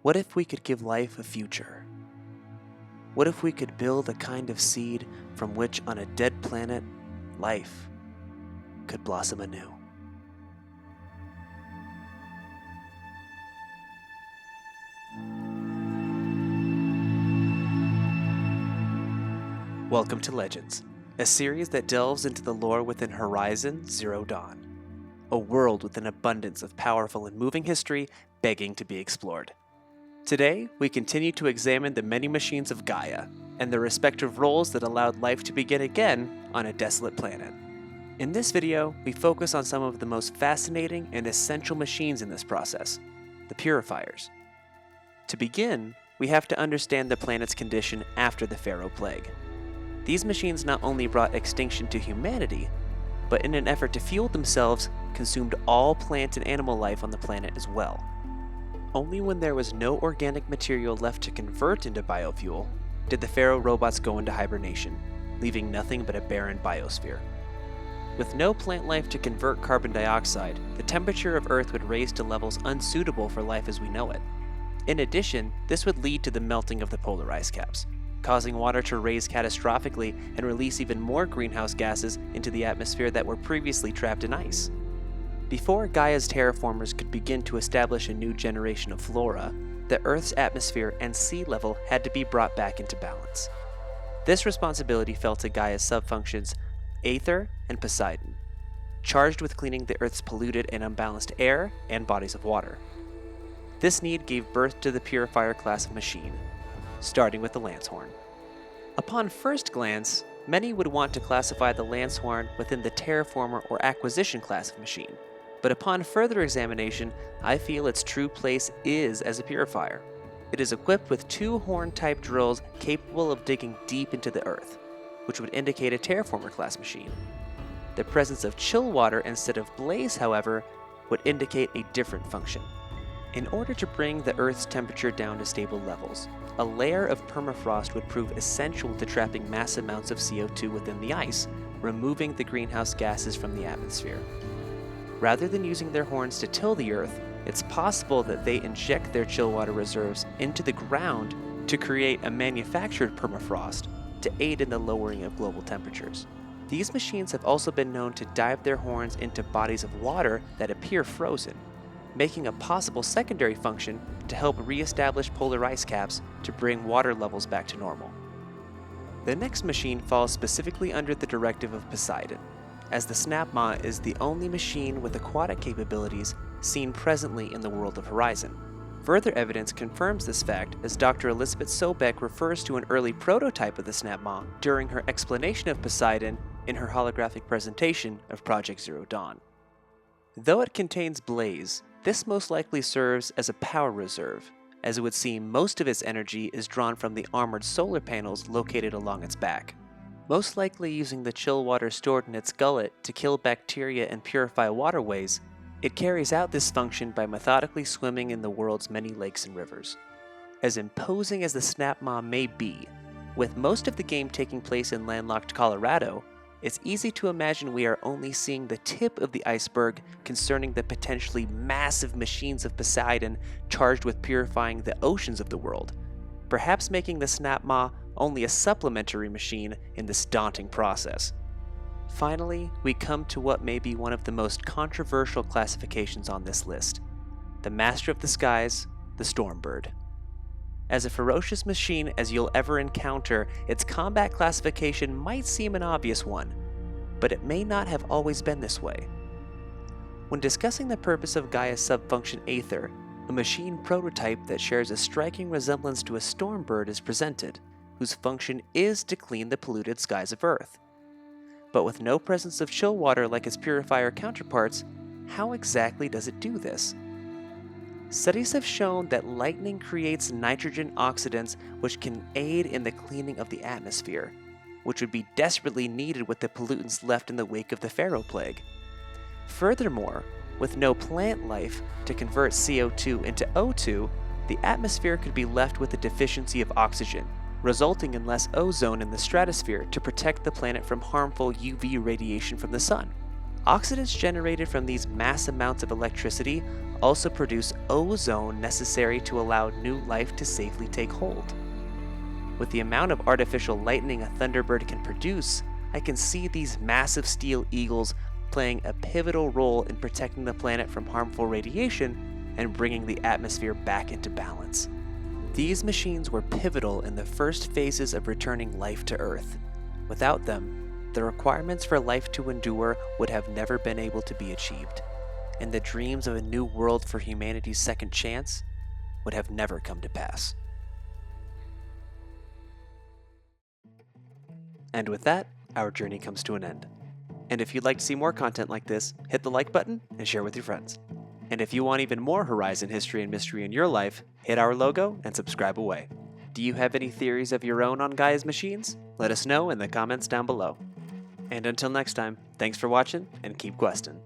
What if we could give life a future? What if we could build a kind of seed from which on a dead planet, life could blossom anew? Welcome to Legends, a series that delves into the lore within Horizon Zero Dawn, a world with an abundance of powerful and moving history begging to be explored. Today, we continue to examine the many machines of Gaia and their respective roles that allowed life to begin again on a desolate planet. In this video, we focus on some of the most fascinating and essential machines in this process, the purifiers. To begin, we have to understand the planet's condition after the Pharaoh Plague. These machines not only brought extinction to humanity, but in an effort to fuel themselves, consumed all plant and animal life on the planet as well. Only when there was no organic material left to convert into biofuel did the Pharaoh robots go into hibernation, leaving nothing but a barren biosphere. With no plant life to convert carbon dioxide, the temperature of Earth would raise to levels unsuitable for life as we know it. In addition, this would lead to the melting of the polar ice caps, causing water to rise catastrophically and release even more greenhouse gases into the atmosphere that were previously trapped in ice. Before Gaia's terraformers could begin to establish a new generation of flora, the Earth's atmosphere and sea level had to be brought back into balance. This responsibility fell to Gaia's subfunctions Aether and Poseidon, charged with cleaning the Earth's polluted and unbalanced air and bodies of water. This need gave birth to the purifier class of machine, starting with the Lancehorn. Upon first glance, many would want to classify the Lancehorn within the terraformer or acquisition class of machine. But upon further examination, I feel its true place is as a purifier. It is equipped with two horn-type drills capable of digging deep into the earth, which would indicate a terraformer class machine. The presence of chill water instead of blaze, however, would indicate a different function. In order to bring the Earth's temperature down to stable levels, a layer of permafrost would prove essential to trapping mass amounts of CO2 within the ice, removing the greenhouse gases from the atmosphere. Rather than using their horns to till the Earth, it's possible that they inject their chill water reserves into the ground to create a manufactured permafrost to aid in the lowering of global temperatures. These machines have also been known to dive their horns into bodies of water that appear frozen, making a possible secondary function to help re-establish polar ice caps to bring water levels back to normal. The next machine falls specifically under the directive of Poseidon, as the Snapmaw is the only machine with aquatic capabilities seen presently in the world of Horizon. Further evidence confirms this fact as Dr. Elizabeth Sobeck refers to an early prototype of the Snapmaw during her explanation of Poseidon in her holographic presentation of Project Zero Dawn. Though it contains blaze, this most likely serves as a power reserve, as it would seem most of its energy is drawn from the armored solar panels located along its back, most likely using the chill water stored in its gullet to kill bacteria and purify waterways. It carries out this function by methodically swimming in the world's many lakes and rivers. As imposing as the Snapmaw may be, with most of the game taking place in landlocked Colorado, it's easy to imagine we are only seeing the tip of the iceberg concerning the potentially massive machines of Poseidon charged with purifying the oceans of the world, perhaps making the Snapmaw only a supplementary machine in this daunting process. Finally, we come to what may be one of the most controversial classifications on this list, the Master of the Skies, the Stormbird. As a ferocious machine as you'll ever encounter, its combat classification might seem an obvious one, but it may not have always been this way. When discussing the purpose of Gaia's subfunction Aether, a machine prototype that shares a striking resemblance to a Stormbird is presented, whose function is to clean the polluted skies of Earth. But with no presence of chill water like its purifier counterparts, how exactly does it do this? Studies have shown that lightning creates nitrogen oxidants which can aid in the cleaning of the atmosphere, which would be desperately needed with the pollutants left in the wake of the Pharaoh Plague. Furthermore, with no plant life to convert CO2 into O2, the atmosphere could be left with a deficiency of oxygen, resulting in less ozone in the stratosphere to protect the planet from harmful UV radiation from the sun. Oxidants generated from these mass amounts of electricity also produce ozone necessary to allow new life to safely take hold. With the amount of artificial lightning a thunderbird can produce, I can see these massive steel eagles playing a pivotal role in protecting the planet from harmful radiation and bringing the atmosphere back into balance. These machines were pivotal in the first phases of returning life to Earth. Without them, the requirements for life to endure would have never been able to be achieved, and the dreams of a new world for humanity's second chance would have never come to pass. And with that, our journey comes to an end. And if you'd like to see more content like this, hit the like button and share with your friends. And if you want even more Horizon history and mystery in your life, hit our logo and subscribe away. Do you have any theories of your own on Gaia's machines? Let us know in the comments down below. And until next time, thanks for watching and keep questing.